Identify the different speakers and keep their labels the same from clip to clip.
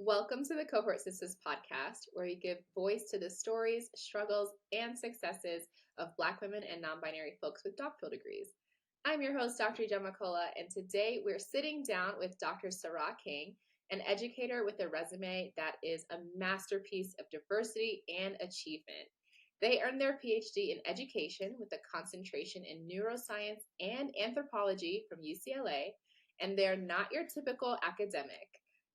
Speaker 1: Welcome to the Cohort Sisters podcast, where we give voice to the stories, struggles, and successes of Black women and non-binary folks with doctoral degrees. I'm your host, Dr. Jamakola, and today we're sitting down with Dr. Sará King, an educator with a resume that is a masterpiece of diversity and achievement. They earned their Ph.D. in education with a concentration in neuroscience and anthropology from UCLA, and they're not your typical academic.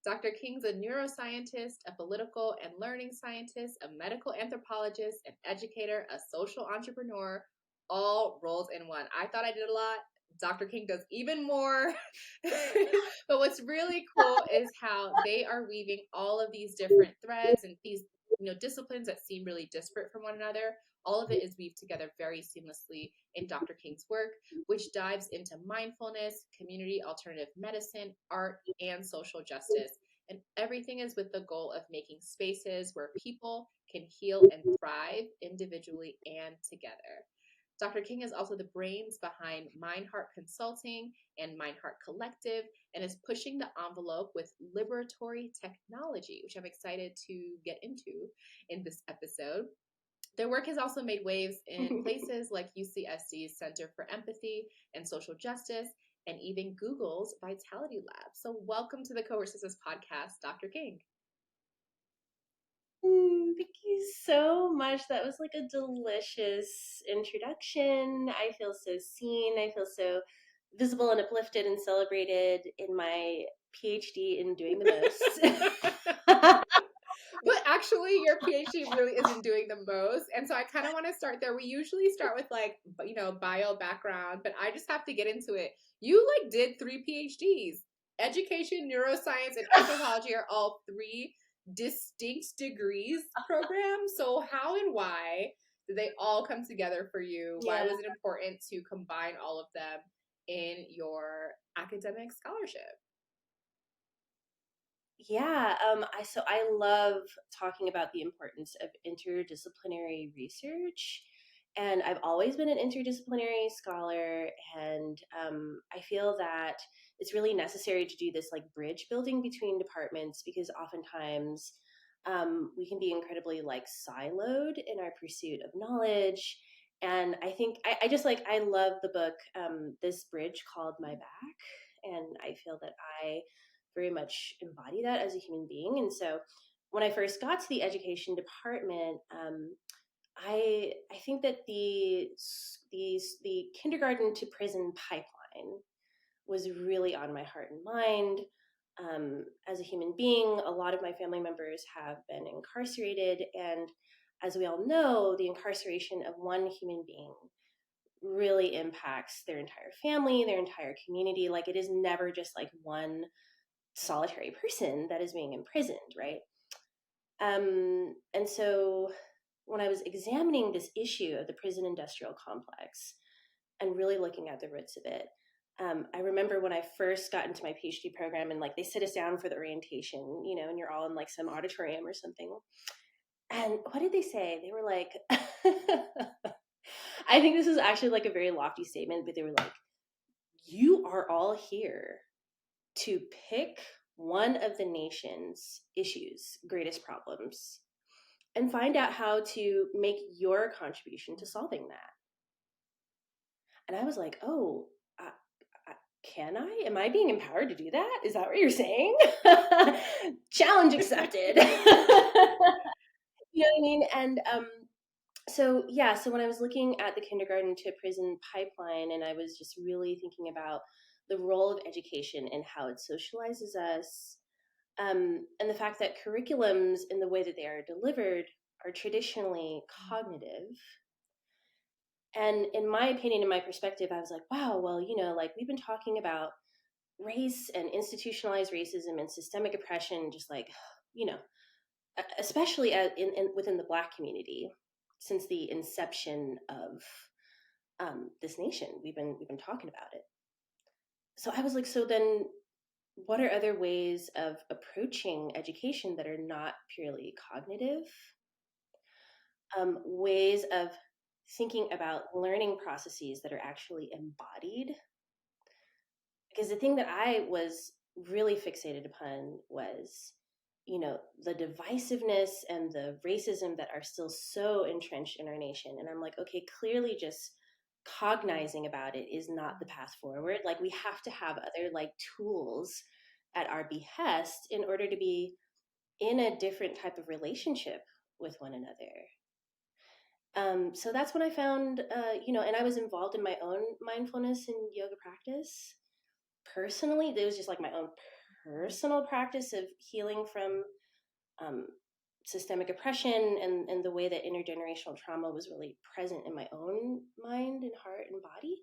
Speaker 1: Dr. King's a neuroscientist, a political and learning scientist, a medical anthropologist, an educator, a social entrepreneur, all rolled in one. I thought I did a lot. Dr. King does even more. But what's really cool is how they are weaving all of these different threads and these disciplines that seem really disparate from one another. All of it is weaved together very seamlessly in Dr. King's work, which dives into mindfulness, community alternative medicine, art, and social justice. And everything is with the goal of making spaces where people can heal and thrive individually and together. Dr. King is also the brains behind MindHeart Consulting and MindHeart Collective, and is pushing the envelope with Libertory Technology, which I'm excited to get into in this episode. Their work has also made waves in places like UCSD's Center for Empathy and Social Justice, and even Google's Vitality Lab. So welcome to the Cohort Sisters podcast, Dr. King.
Speaker 2: Thank you so much. That was like a delicious introduction. I feel so seen. I feel so visible and uplifted and celebrated in my PhD in doing the most.
Speaker 1: But actually, your PhD really isn't doing the most. And so I kind of want to start there. We usually start with bio background, but I just have to get into it. You did 3 PhDs. Education, neuroscience, and anthropology are all 3 distinct degrees programs. So how and why did they all come together for you? Why was it important to combine all of them in your academic scholarship?
Speaker 2: Yeah, I love talking about the importance of interdisciplinary research, and I've always been an interdisciplinary scholar, and I feel that it's really necessary to do this like bridge building between departments because oftentimes we can be incredibly like siloed in our pursuit of knowledge. And I think I love the book, This Bridge Called My Back, and I feel that I very much embody that as a human being. And so when I first got to the education department, I think that the kindergarten to prison pipeline was really on my heart and mind. As a human being, a lot of my family members have been incarcerated, and as we all know, the incarceration of one human being really impacts their entire family, their entire community. Like, it is never just like one solitary person that is being imprisoned, right? And so when I was examining this issue of the prison industrial complex and really looking at the roots of it, I remember when I first got into my PhD program and like they sit us down for the orientation, and you're all in like some auditorium or something. And what did they say? They were like, I think this is actually like a very lofty statement, but they were like, you are all here to pick one of the nation's issues, greatest problems, and find out how to make your contribution to solving that. And I was like, oh, can I? Am I being empowered to do that? Is that what you're saying? Challenge accepted. You know what I mean? And so when I was looking at the kindergarten to prison pipeline, and I was just really thinking about the role of education and how it socializes us, and the fact that curriculums in the way that they are delivered are traditionally cognitive. And in my opinion, in my perspective, I was like, wow, well, like we've been talking about race and institutionalized racism and systemic oppression, just like, especially within the Black community since the inception of this nation. We've been talking about it. So I was like, so then what are other ways of approaching education that are not purely cognitive? Ways of thinking about learning processes that are actually embodied. Because the thing that I was really fixated upon was the divisiveness and the racism that are still so entrenched in our nation. And I'm like, okay, clearly just cognizing about it is not the path forward. Like, we have to have other like tools at our behest in order to be in a different type of relationship with one another. So that's when I found, and I was involved in my own mindfulness and yoga practice. Personally, it was just like my own personal practice of healing from um, systemic oppression and the way that intergenerational trauma was really present in my own mind and heart and body.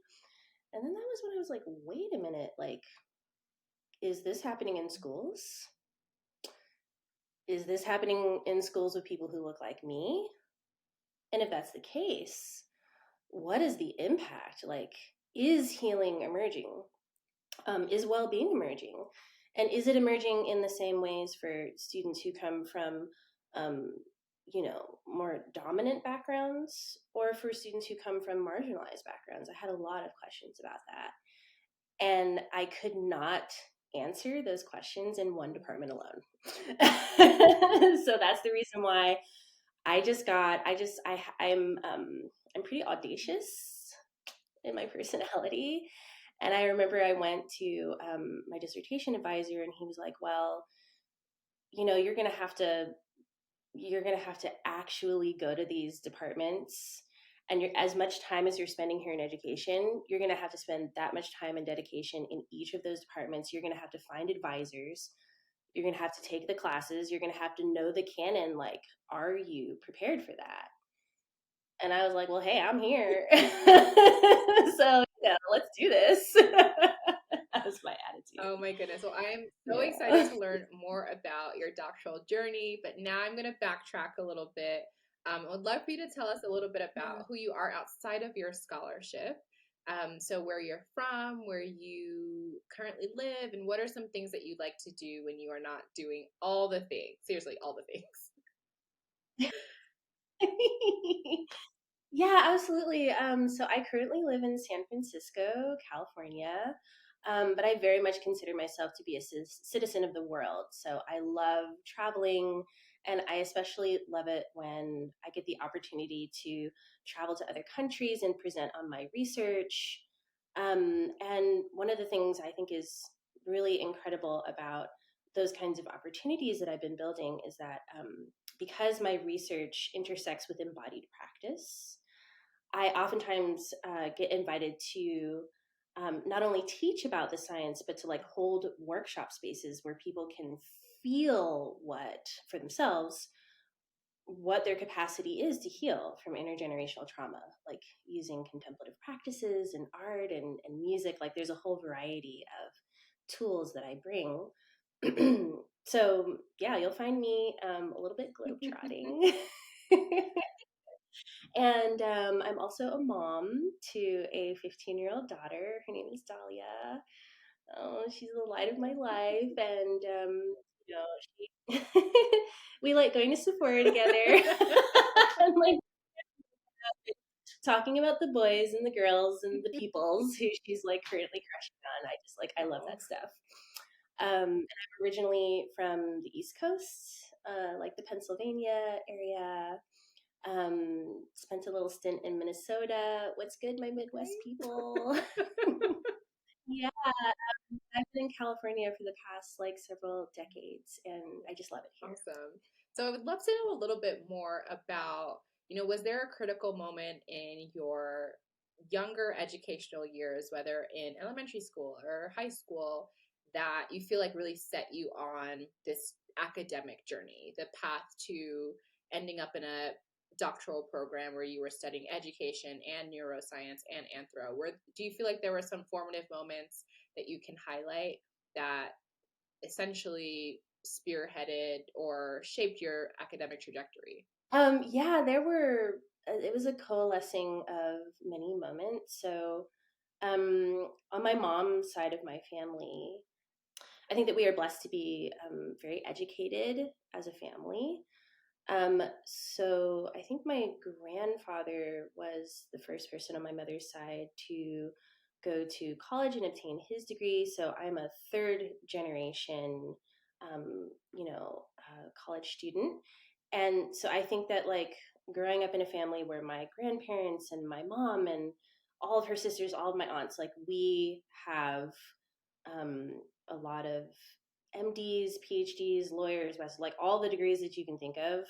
Speaker 2: And then that was when I was like, wait a minute, like, is this happening in schools? Is this happening in schools with people who look like me? And if that's the case, what is the impact? Like, is healing emerging? Is well-being emerging? And is it emerging in the same ways for students who come from, more dominant backgrounds, or for students who come from marginalized backgrounds? I had a lot of questions about that. And I could not answer those questions in one department alone. So that's the reason why I'm pretty audacious in my personality. And I remember I went to my dissertation advisor, and he was like, well, you're going to have to actually go to these departments, and as much time as you're spending here in education, you're going to have to spend that much time and dedication in each of those departments. You're going to have to find advisors. You're going to have to take the classes. You're going to have to know the canon. Like, are you prepared for that? And I was like, well, hey, I'm here. So, let's do this. That was my attitude.
Speaker 1: Oh my goodness. Well, I am so excited to learn more about your doctoral journey, but now I'm going to backtrack a little bit. I would love for you to tell us a little bit about who you are outside of your scholarship. So where you're from, where you currently live, and what are some things that you'd like to do when you are not doing all the things? Seriously, all the things.
Speaker 2: Yeah, absolutely. So I currently live in San Francisco, California, but I very much consider myself to be a citizen of the world. So I love traveling, and I especially love it when I get the opportunity to travel to other countries and present on my research. And one of the things I think is really incredible about those kinds of opportunities that I've been building is that because my research intersects with embodied practice, I oftentimes get invited to not only teach about the science, but to like hold workshop spaces where people can feel for themselves what their capacity is to heal from intergenerational trauma, like using contemplative practices and art and music. Like, there's a whole variety of tools that I bring. So yeah, you'll find me a little bit globetrotting. And I'm also a mom to a 15-year-old daughter. Her name is Dahlia. Oh, she's the light of my life. And, she we like going to Sephora together and like talking about the boys and the girls and the peoples who she's like currently crushing on. I love that stuff. And I'm originally from the East Coast, like the Pennsylvania area. Spent a little stint in Minnesota. What's good, my Midwest people? Yeah, I've been in California for the past like several decades, and I just love it here.
Speaker 1: Awesome. So I would love to know a little bit more about, was there a critical moment in your younger educational years, whether in elementary school or high school, that you feel like really set you on this academic journey, the path to ending up in a doctoral program where you were studying education and neuroscience and anthro? Do you feel like there were some formative moments that you can highlight that essentially spearheaded or shaped your academic trajectory?
Speaker 2: Yeah, it was a coalescing of many moments. So, on my mom's side of my family, I think that we are blessed to be very educated as a family. So I think my grandfather was the first person on my mother's side to go to college and obtain his degree. So I'm a third generation college student. And so I think that like growing up in a family where my grandparents and my mom and all of her sisters, all of my aunts, like we have um, a lot of MDs, PhDs, lawyers, like all the degrees that you can think of.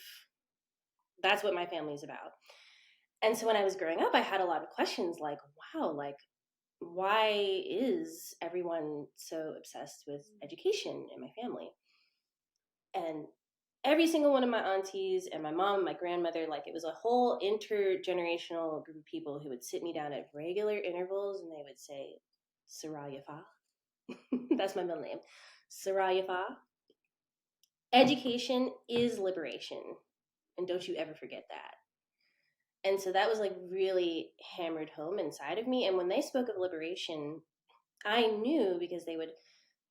Speaker 2: That's what my family is about. And so when I was growing up, I had a lot of questions like, wow, like why is everyone so obsessed with education in my family? And every single one of my aunties and my mom and my grandmother, like it was a whole intergenerational group of people who would sit me down at regular intervals and they would say, Sarah Yafa. That's my middle name. Sarah Yafa. Education is liberation. And don't you ever forget that. And so that was like really hammered home inside of me. And when they spoke of liberation, I knew because they would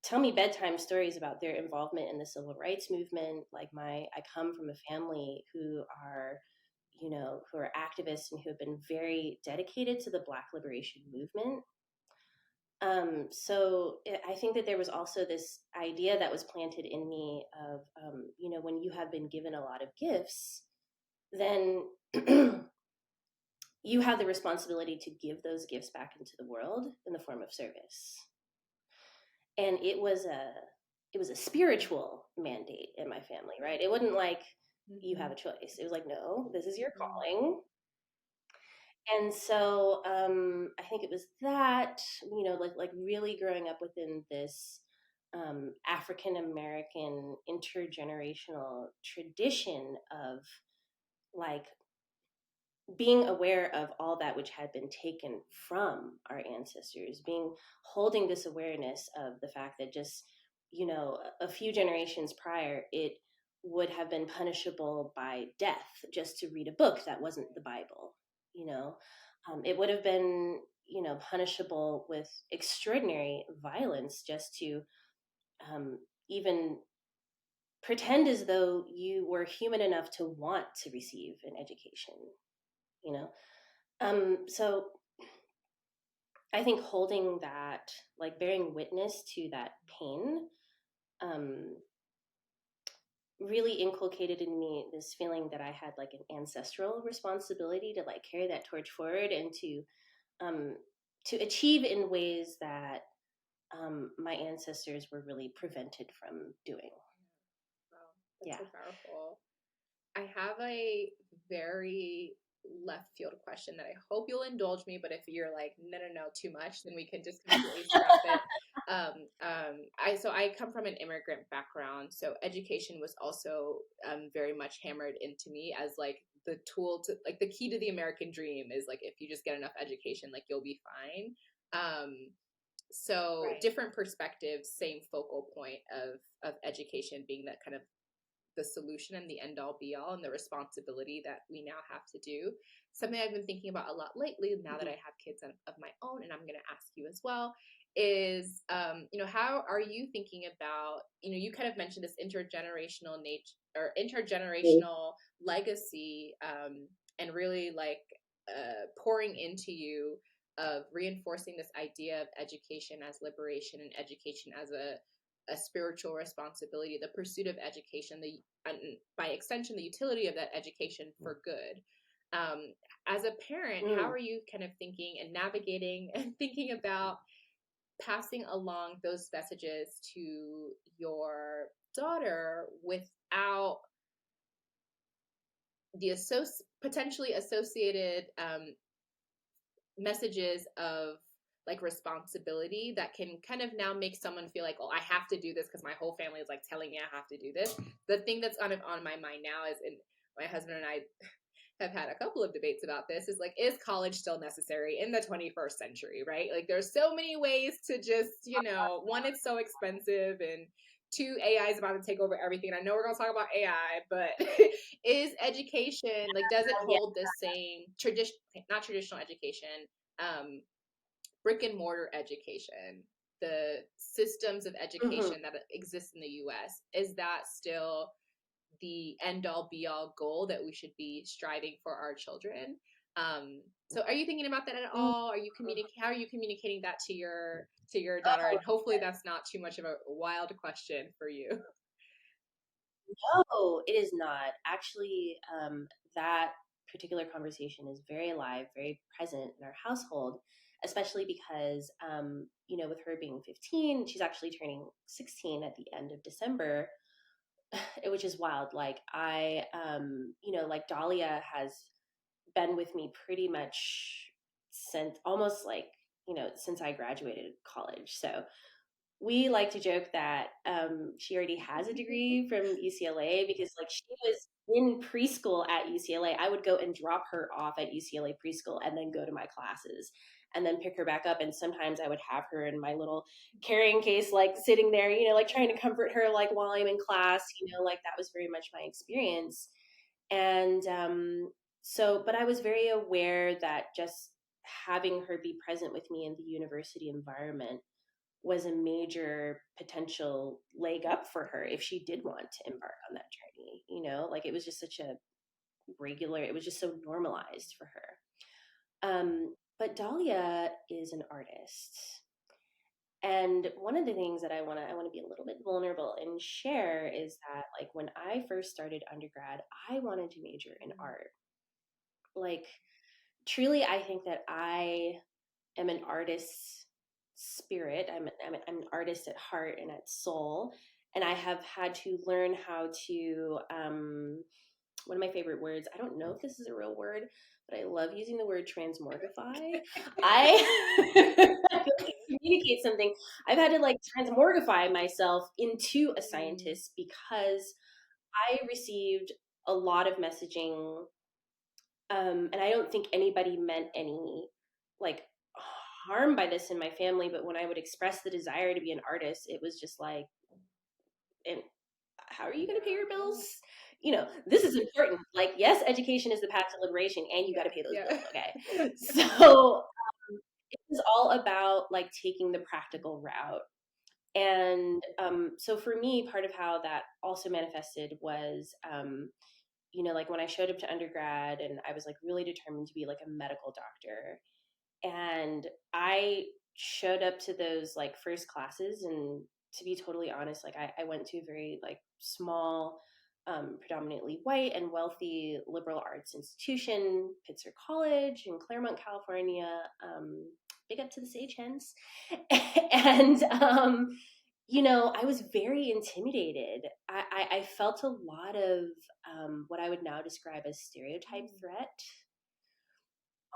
Speaker 2: tell me bedtime stories about their involvement in the civil rights movement. Like I come from a family who are, who are activists and who have been very dedicated to the Black liberation movement. I think that there was also this idea that was planted in me of, when you have been given a lot of gifts, then you have the responsibility to give those gifts back into the world in the form of service. And it was a spiritual mandate in my family, right? It wasn't like you have a choice. It was like, no, this is your calling. And so I think it was that, like really growing up within this African American intergenerational tradition of like being aware of all that which had been taken from our ancestors, holding this awareness of the fact that just, a few generations prior, it would have been punishable by death just to read a book that wasn't the Bible. It would have been, punishable with extraordinary violence just to even pretend as though you were human enough to want to receive an education, you know. So I think holding that, like bearing witness to that pain, really inculcated in me this feeling that I had like an ancestral responsibility to like carry that torch forward and to achieve in ways that my ancestors were really prevented from doing.
Speaker 1: Wow, that's so powerful. I have a very left field question that I hope you'll indulge me, but if you're like, no, too much, then we can just completely scrap it. I come from an immigrant background, so education was also very much hammered into me as like the tool to like the key to the American dream is like if you just get enough education, like you'll be fine.
Speaker 2: Right.
Speaker 1: Different perspectives, same focal point of education being that kind of the solution and the end all be all and the responsibility that we now have to do. Something I've been thinking about a lot lately now that I have kids of my own, and I'm going to ask you as well, is, how are you thinking about, you kind of mentioned this intergenerational nature or intergenerational legacy, and really like pouring into you of reinforcing this idea of education as liberation and education as a spiritual responsibility, the pursuit of education, and by extension, the utility of that education for good. As a parent, how are you kind of thinking and navigating and thinking about passing along those messages to your daughter without the potentially associated messages of like responsibility that can kind of now make someone feel like, oh, I have to do this because my whole family is like telling me I have to do this. The thing that's on my mind now is, and my husband and I have had a couple of debates about this, is like, is college still necessary in the 21st century, right? Like there's so many ways to just, one, it's so expensive, and two, AI is about to take over everything. And I know we're going to talk about AI, but is education, like, does it hold the same not traditional education, brick and mortar education, the systems of education that exist in the US, is that still the end all be all goal that we should be striving for our children? So are you thinking about that at all? How are you communicating that to your daughter? And hopefully that's not too much of a wild question for you.
Speaker 2: No, it is not. Actually, that particular conversation is very alive, very present in our household, especially because, with her being 15, she's actually turning 16 at the end of December, which is wild. Like, like Dahlia has been with me pretty much since almost like, since I graduated college. So we like to joke that she already has a degree from UCLA because like she was in preschool at UCLA. I would go and drop her off at UCLA preschool and then go to my classes and then pick her back up. And sometimes I would have her in my little carrying case, like sitting there, like trying to comfort her, like while I'm in class, like that was very much my experience. And but I was very aware that just having her be present with me in the university environment was a major potential leg up for her if she did want to embark on that journey. Like it was just such a regular, it was just so normalized for her. But Dahlia is an artist. And one of the things that I want to be a little bit vulnerable and share is that like when I first started undergrad, I wanted to major in art. Like truly, I think that I am an artist's spirit. I'm an artist at heart and at soul. And I have had to learn how to, one of my favorite words, I don't know if this is a real word, but I love using the word transmorgify. I communicate something. I've had to like transmorgify myself into a scientist because I received a lot of messaging, and I don't think anybody meant any like harm by this in my family, but when I would express the desire to be an artist, it was just like, and how are you going to pay your bills? This is important. Like, yes, education is the path to liberation, and you got to pay those bills. Okay, so it was all about like taking the practical route. And so for me, part of how that also manifested was, like when I showed up to undergrad and I was like really determined to be like a medical doctor. And I showed up to those like first classes, and to be totally honest, like I went to a very like small, predominantly white and wealthy liberal arts institution, Pitzer College in Claremont, California. Big up to the Sage Hens. And I was very intimidated. I felt a lot of what I would now describe as stereotype threat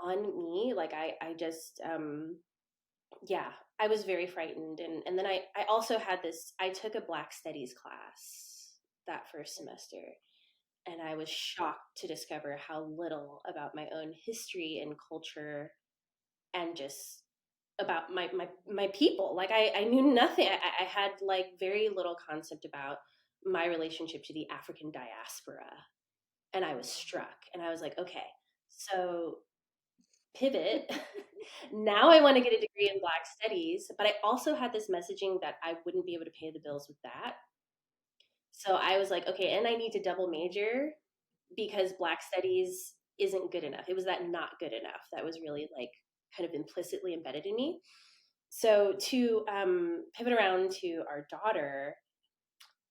Speaker 2: on me. Like I just yeah, I was very frightened. And then I also had this, I took a Black Studies class that first semester, and I was shocked to discover how little about my own history and culture and just about my people. Like I knew nothing. I had like very little concept about my relationship to the African diaspora. And I was struck, and I was like, okay, so pivot. Now I want to get a degree in Black Studies, but I also had this messaging that I wouldn't be able to pay the bills with that. So I was like, okay, and I need to double major because Black Studies isn't good enough. It was that not good enough that was really like kind of implicitly embedded in me. So to pivot around to our daughter,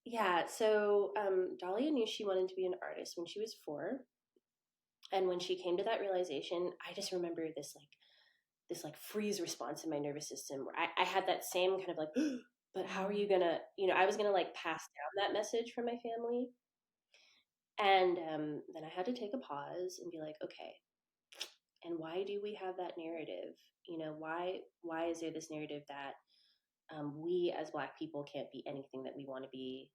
Speaker 2: yeah, so Dahlia knew she wanted to be an artist when she was 4. And when she came to that realization, I just remember this freeze response in my nervous system where I had that same kind of like, but how are you gonna, I was gonna like pass down that message from my family. And then I had to take a pause and be like, okay, and why do we have that narrative? Why is there this narrative that we as Black people can't be anything that we want to be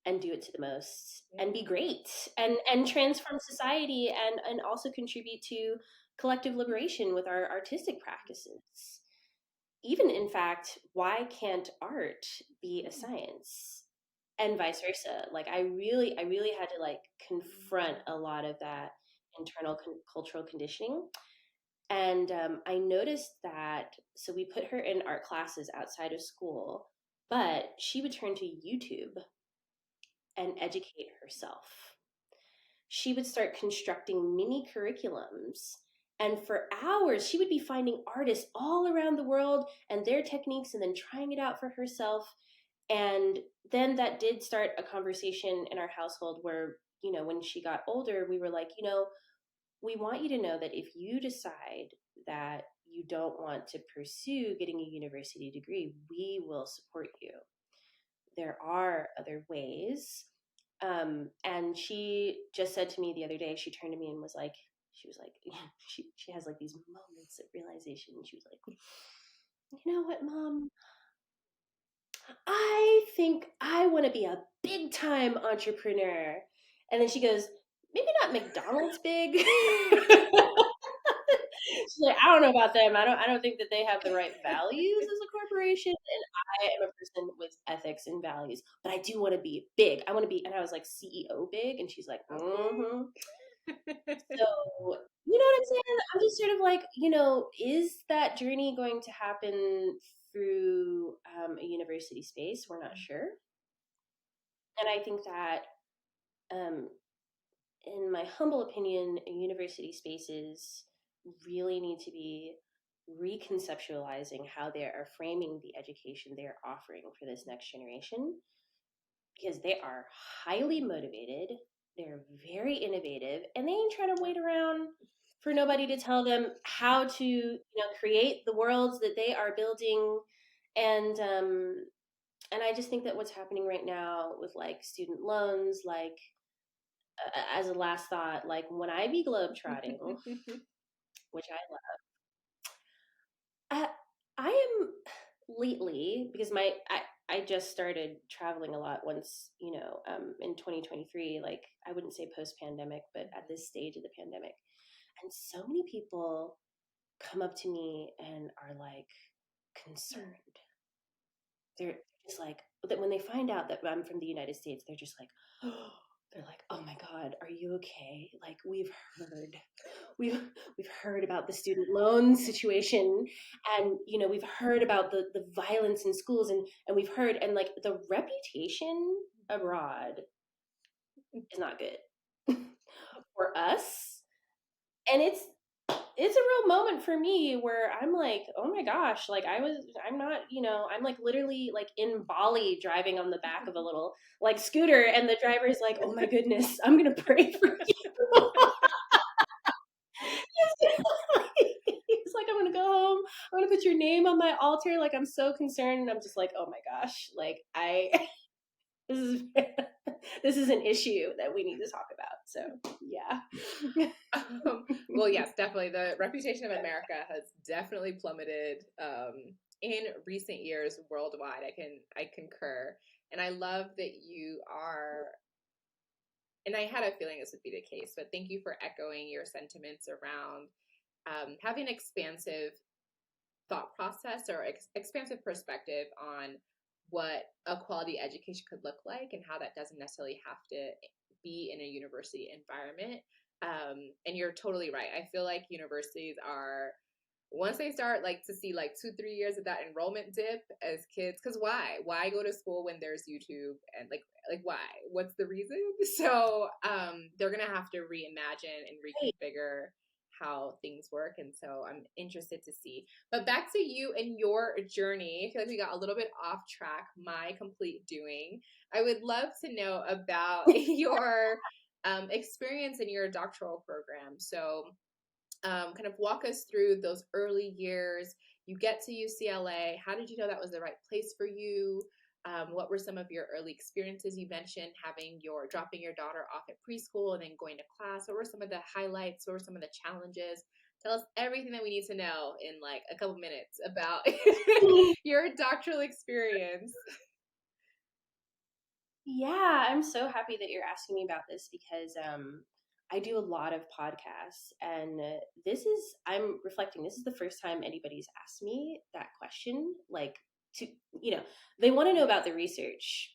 Speaker 2: and do it to the most and be great and transform society and also contribute to collective liberation with our artistic practices? Even in fact, why can't art be a science and vice versa? Like I really had to like confront a lot of that internal cultural conditioning. And I noticed that, so we put her in art classes outside of school, but she would turn to YouTube and educate herself. She would start constructing mini curriculums. And for hours, she would be finding artists all around the world and their techniques and then trying it out for herself. And then that did start a conversation in our household where, when she got older, we were like, we want you to know that if you decide that you don't want to pursue getting a university degree, we will support you. There are other ways. And she just said to me the other day, she turned to me and was like, she has like these moments of realization. She was like, you know what, Mom? I think I want to be a big time entrepreneur. And then she goes, maybe not McDonald's big. She's like, I don't know about them. I don't think that they have the right values as a corporation. And I am a person with ethics and values, but I do want to be big. I want to be, and I was like CEO big. And she's like, mm-hmm. So, you know what I'm saying? I'm just sort of like, is that journey going to happen through a university space? We're not sure. And I think that, um, in my humble opinion, university spaces really need to be reconceptualizing how they are framing the education they are offering for this next generation, because they are highly motivated, they're very innovative, and they ain't trying to wait around for nobody to tell them how to create the worlds that they are building. And I just think that what's happening right now with like student loans, like, as a last thought, like when I be globetrotting, which I am lately, because I just started traveling a lot once, in 2023, like I wouldn't say post pandemic, but at this stage of the pandemic. And so many people come up to me and are like concerned. They're just like, that when they find out that I'm from the United States, they're just like, oh, they're like, oh my God, are you okay? Like we've heard about the student loan situation, and we've heard about the violence in schools, and we've heard, and like the reputation abroad is not good for us. And it's a real moment for me where I'm like, oh my gosh, like I'm not, I'm like literally like in Bali driving on the back of a little like scooter, and the driver's like, oh my goodness, I'm gonna pray for you. He's like, I'm gonna go home, I'm gonna put your name on my altar, like I'm so concerned. And I'm just like, oh my gosh, like this is this is an issue that we need to talk about. So yeah.
Speaker 1: Well, yes, definitely. The reputation of America has definitely plummeted in recent years worldwide. I concur, and I love that you are. And I had a feeling this would be the case, but thank you for echoing your sentiments around having expansive thought process or expansive perspective on what a quality education could look like and how that doesn't necessarily have to be in a university environment. And you're totally right. I feel like universities are, once they start like to see like 2-3 years of that enrollment dip as kids, because why go to school when there's YouTube, and like why, what's the reason? So they're gonna have to reimagine and reconfigure how things work. And so I'm interested to see. But back to you and your journey. I feel like we got a little bit off track, my complete doing. I would love to know about your experience in your doctoral program. So kind of walk us through those early years. You get to UCLA. How did you know that was the right place for you? What were some of your early experiences? You mentioned dropping your daughter off at preschool and then going to class. What were some of the highlights? What were some of the challenges? Tell us everything that we need to know in like a couple minutes about your doctoral experience.
Speaker 2: Yeah, I'm so happy that you're asking me about this, because I do a lot of podcasts, and I'm reflecting, this is the first time anybody's asked me that question. Like, to, they want to know about the research,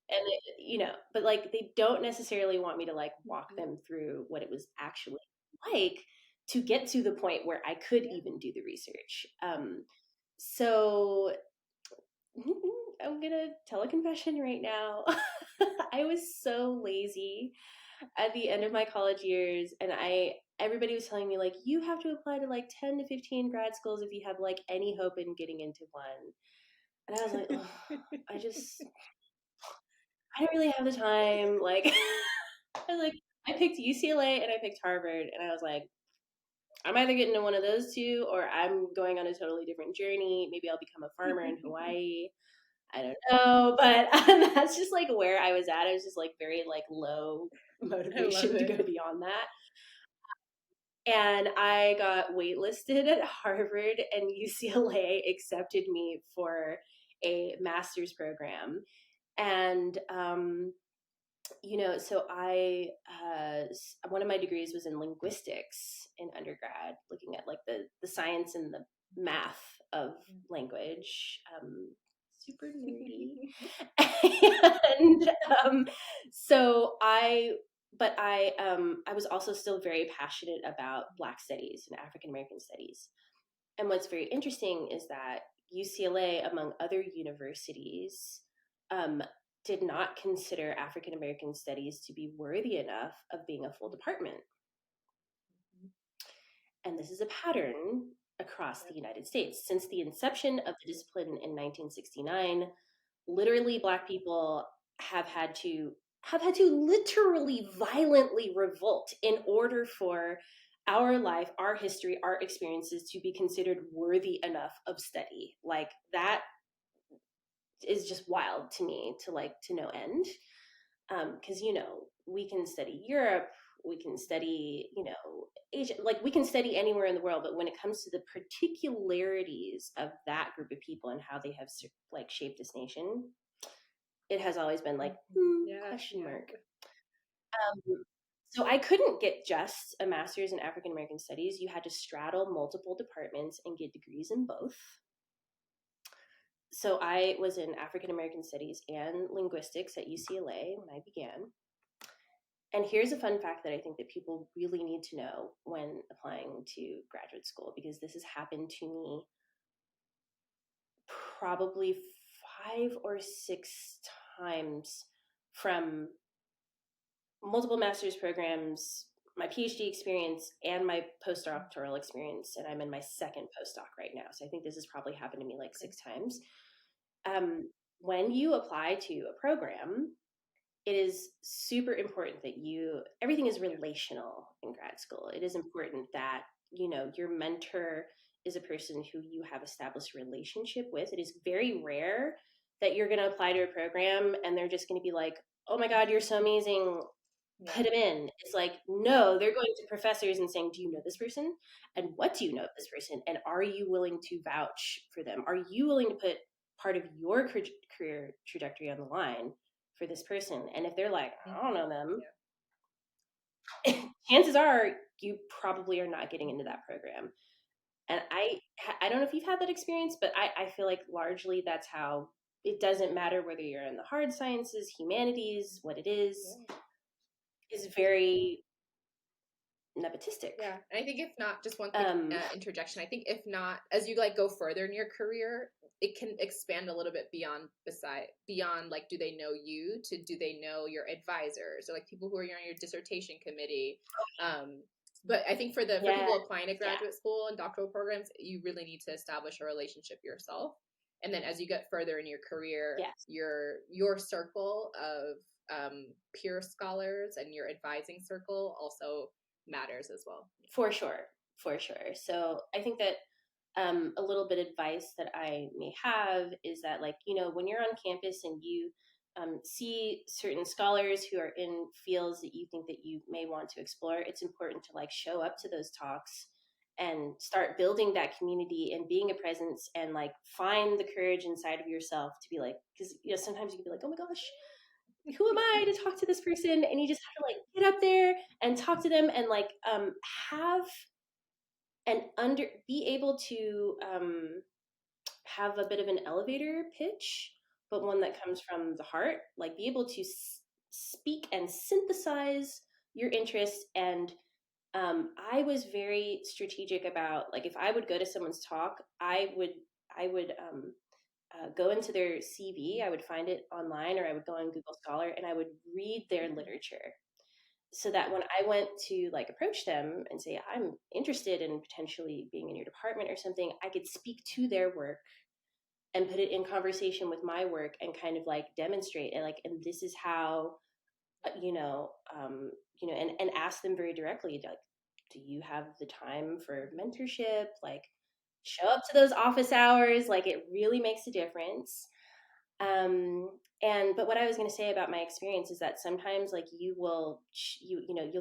Speaker 2: and but like they don't necessarily want me to like walk them through what it was actually like to get to the point where I could even do the research. So I'm gonna tell a confession right now. I was so lazy at the end of my college years, and everybody was telling me like, you have to apply to like 10 to 15 grad schools if you have like any hope in getting into one. And I was like, oh, I don't really have the time. Like, I picked UCLA and I picked Harvard, and I was like, I'm either getting to one of those two or I'm going on a totally different journey. Maybe I'll become a farmer in Hawaii. I don't know, but that's just like where I was at. I was just like very like low motivation to go beyond that. And I got waitlisted at Harvard, and UCLA accepted me for a master's program. And so one of my degrees was in linguistics in undergrad, looking at like the science and the math of language. Super nerdy. And I was also still very passionate about Black studies and African American studies. And what's very interesting is that UCLA, among other universities, did not consider African American studies to be worthy enough of being a full department. And this is a pattern across the United States. Since the inception of the discipline in 1969, literally Black people have had to literally violently revolt in order for our life, our history, our experiences to be considered worthy enough of study. Like, that is just wild to me, to no end. Because we can study Europe, we can study Asia, like we can study anywhere in the world, but when it comes to the particularities of that group of people and how they have like shaped this nation, it has always been like question mark. So I couldn't get just a master's in African American studies. You had to straddle multiple departments and get degrees in both. So I was in African American studies and linguistics at UCLA when I began. And here's a fun fact that I think that people really need to know when applying to graduate school, because this has happened to me probably 5 or 6 times, from multiple master's programs, my PhD experience, and my postdoctoral experience. And I'm in my second postdoc right now. So I think this has probably happened to me like 6 times. When you apply to a program, it is super important that everything is relational in grad school. It is important that, your mentor is a person who you have established a relationship with. It is very rare that you're going to apply to a program and they're just going to be like, oh my God, you're so amazing, put him in. It's like, no, they're going to professors and saying, do you know this person? And what do you know of this person? And are you willing to vouch for them? Are you willing to put part of your career trajectory on the line for this person? And if they're like, I don't know them, chances are you probably are not getting into that program. And I don't know if you've had that experience, but I feel like largely that's how it doesn't matter whether you're in the hard sciences, humanities, what it is very nepotistic.
Speaker 1: Yeah, and I think if not, just one quick interjection. I think if not, as you like go further in your career, it can expand a little bit beyond like, do they know you, to do they know your advisors or like people who are on your dissertation committee. But I think for people applying to graduate school and doctoral programs, you really need to establish a relationship yourself. And then as you get further in your career, your circle of peer scholars and your advising circle also matters as well.
Speaker 2: For sure. So I think that a little bit of advice that I may have is that, like, when you're on campus and you see certain scholars who are in fields that you think that you may want to explore, it's important to like show up to those talks and start building that community and being a presence, and like find the courage inside of yourself to be like, because sometimes you can be like, oh my gosh, who am I to talk to this person? And you just have to like get up there and talk to them, and like be able to have a bit of an elevator pitch, but one that comes from the heart. Like, be able to speak and synthesize your interests. And I was very strategic about, like, if I would go to someone's talk, I would go into their CV, I would find it online, or I would go on Google Scholar and I would read their literature, so that when I went to like approach them and say, I'm interested in potentially being in your department or something, I could speak to their work and put it in conversation with my work and kind of like demonstrate it, like, and this is how, and ask them very directly, like, do you have the time for mentorship? Like, show up to those office hours. Like, it really makes a difference. But what I was going to say about my experience is that sometimes, like, you'll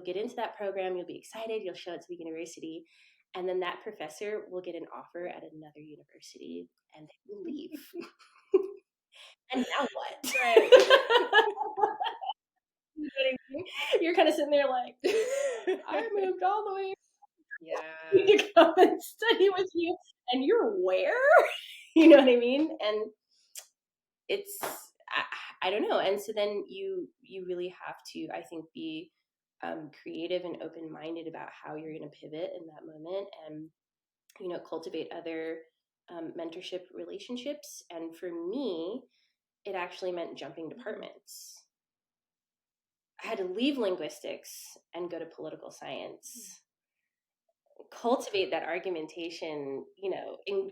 Speaker 2: get into that program, you'll be excited, you'll show it to the university, and then that professor will get an offer at another university and they will leave. And now what?
Speaker 1: Right.
Speaker 2: You're kind of sitting there like, I moved all the way
Speaker 1: Yeah.
Speaker 2: to come and study with you, and you're where? You know what I mean? And it's, I don't know. And so then you really have to, I think, be creative and open-minded about how you're going to pivot in that moment, and cultivate other mentorship relationships. And for me, it actually meant jumping departments. I had to leave linguistics and go to political science, cultivate that argumentation,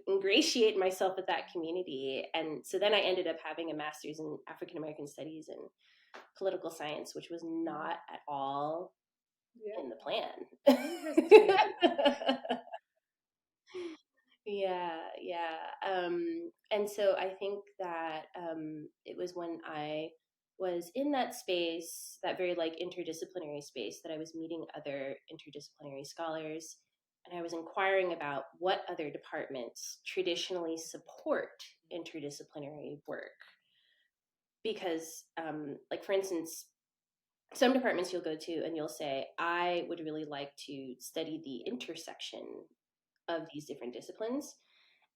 Speaker 2: ingratiate myself with that community. And so then I ended up having a master's in African American studies and political science, which was not at all in the plan. Yeah. And so I think that it was when I was in that space, that very like interdisciplinary space, that I was meeting other interdisciplinary scholars, and I was inquiring about what other departments traditionally support interdisciplinary work. Because, like, for instance, some departments you'll go to and you'll say, I would really like to study the intersection of these different disciplines.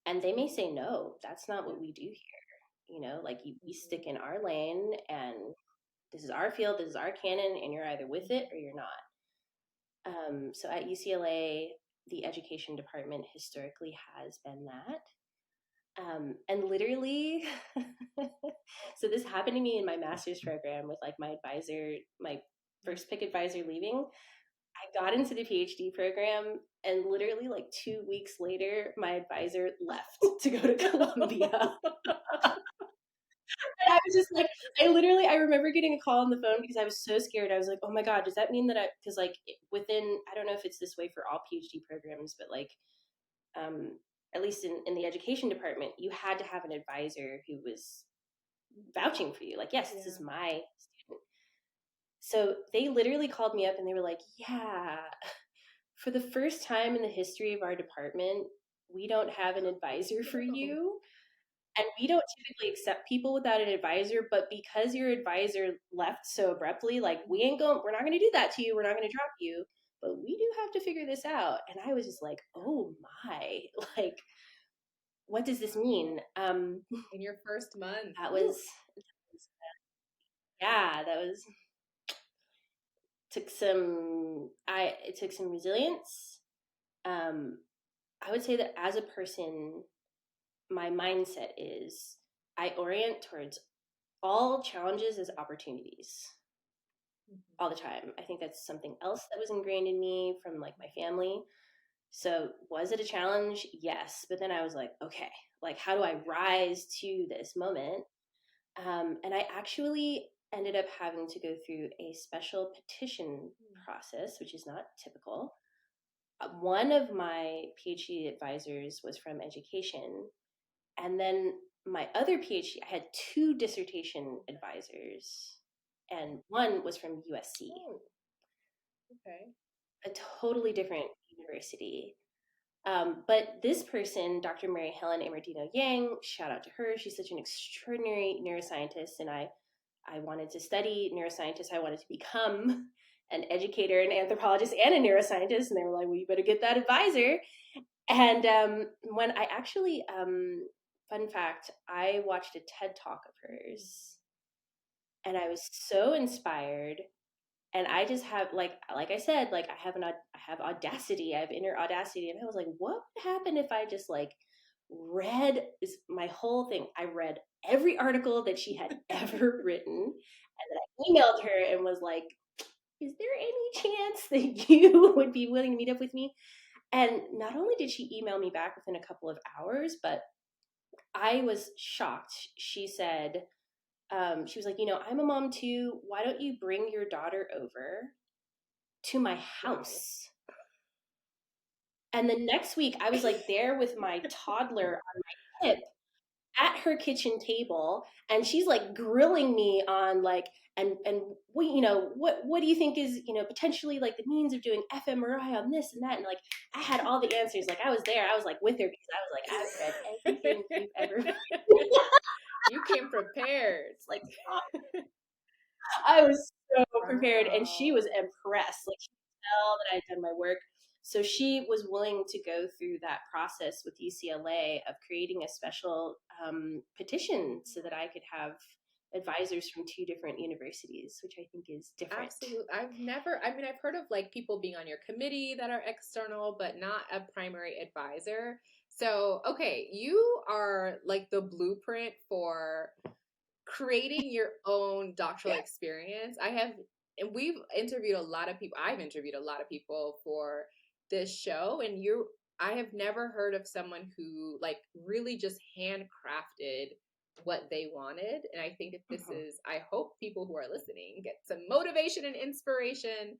Speaker 2: And they may say, no, that's not what we do here. Like, we stick in our lane, and this is our field, this is our canon, and you're either with it or you're not. So at UCLA, the education department historically has been that. And literally, so this happened to me in my master's program with like my advisor, my first pick advisor leaving. I got into the PhD program, and literally like 2 weeks later, my advisor left to go to Columbia. And I was just like, I remember getting a call on the phone because I was so scared. I was like, oh my God, does that mean that because like within, I don't know if it's this way for all PhD programs, but like, at least in the education department, you had to have an advisor who was vouching for you. Like, yes, this is my student. So they literally called me up and they were like, yeah, for the first time in the history of our department, we don't have an advisor for you. And we don't typically accept people without an advisor, but because your advisor left so abruptly, like, we're not going to do that to you. We're not going to drop you, but we do have to figure this out. And I was just like, oh my, like, what does this mean?
Speaker 1: In your first month.
Speaker 2: That was, it took some resilience. I would say that as a person, my mindset is I orient towards all challenges as opportunities all the time. I think that's something else that was ingrained in me from like my family. So was it a challenge? Yes. But then I was like, okay, like, how do I rise to this moment? And I actually ended up having to go through a special petition process, which is not typical. One of my PhD advisors was from education. And then my other PhD, I had 2 dissertation advisors, and one was from USC.
Speaker 1: Oh, okay.
Speaker 2: A totally different university. But this person, Dr. Mary Helen Amardino Yang, shout out to her. She's such an extraordinary neuroscientist, and I wanted to study neuroscientist. I wanted to become an educator, an anthropologist, and a neuroscientist. And they were like, well, you better get that advisor. And when I actually, fun fact, I watched a TED Talk of hers, and I was so inspired. And I just have like I said, like, I have audacity, I have inner audacity. And I was like, what would happen if I just like read my whole thing? I read every article that she had ever written, and then I emailed her and was like, is there any chance that you would be willing to meet up with me? And not only did she email me back within a couple of hours, but I was shocked. She said, she was like, I'm a mom too. Why don't you bring your daughter over to my house? Wow. And the next week, I was like there with my toddler on my hip at her kitchen table, and she's like grilling me on like, and what do you think is potentially like the means of doing fMRI on this and that, and like I had all the answers. Like I was there, I was like with her because I was like, I've read everything you've ever.
Speaker 1: You came prepared.
Speaker 2: It's like I was so prepared, and she was impressed. Like she could tell that I'd done my work. So she was willing to go through that process with UCLA of creating a special petition so that I could have advisors from 2 different universities, which I think is different.
Speaker 1: Absolutely. I've heard of like people being on your committee that are external, but not a primary advisor. So, okay, you are like the blueprint for creating your own doctoral experience. And we've interviewed a lot of people. I've interviewed a lot of people for this show, and I have never heard of someone who like really just handcrafted what they wanted. And I think that I hope people who are listening get some motivation and inspiration.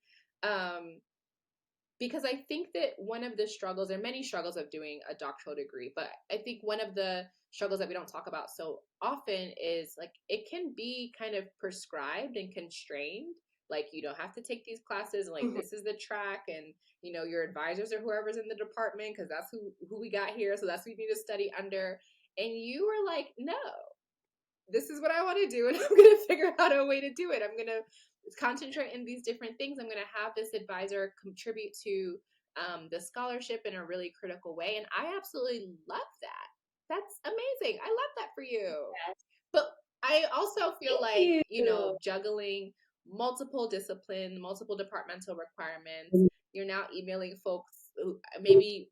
Speaker 1: Because I think that one of the struggles, there are many struggles of doing a doctoral degree, but I think one of the struggles that we don't talk about so often is like it can be kind of prescribed and constrained. Like you don't have to take these classes, and like this is the track, and your advisors or whoever's in the department, because that's who we got here, so that's who you need to study under. And you were like, no, this is what I want to do, and I'm going to figure out a way to do it. I'm going to concentrate in these different things. I'm going to have this advisor contribute to the scholarship in a really critical way. And I absolutely love that. That's amazing. I love that for you. Yes. But I also feel juggling multiple discipline, multiple departmental requirements. You're now emailing folks who maybe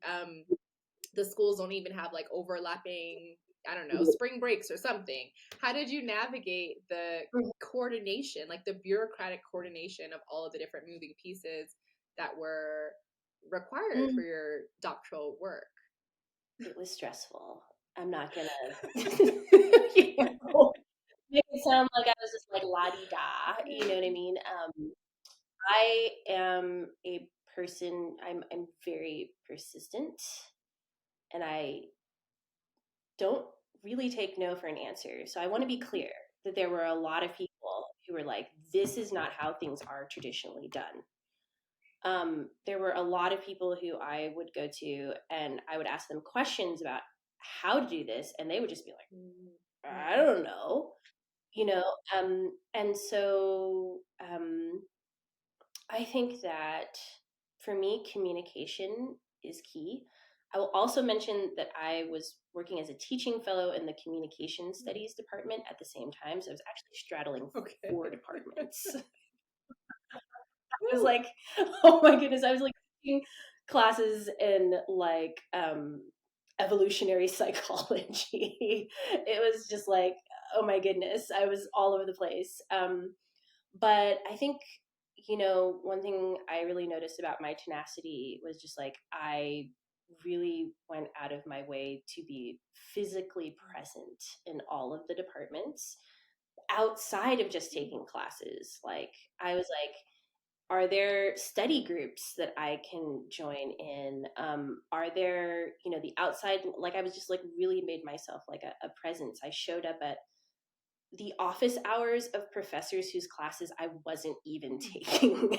Speaker 1: the schools don't even have like overlapping, I don't know, spring breaks or something. How did you navigate the coordination, like the bureaucratic coordination of all of the different moving pieces that were required for your doctoral work?
Speaker 2: It was stressful. I'm not gonna make it sound like I was just like la-di-da, you know what I mean? I am a person, I'm very persistent, and I don't really take no for an answer. So I want to be clear that there were a lot of people who were like, this is not how things are traditionally done. There were a lot of people who I would go to and I would ask them questions about how to do this, and they would just be like, I don't know, and so I think that for me, communication is key. I will also mention that I was working as a teaching fellow in the communication studies department at the same time. So I was actually straddling 4 departments. I was like, oh my goodness, I was like taking classes in like evolutionary psychology. It was just like, oh my goodness, I was all over the place. But I think, one thing I really noticed about my tenacity was just like, I really went out of my way to be physically present in all of the departments outside of just taking classes. Like, I was like, are there study groups that I can join in? Are there, the outside, like I was just like really made myself like a presence. I showed up at the office hours of professors whose classes I wasn't even taking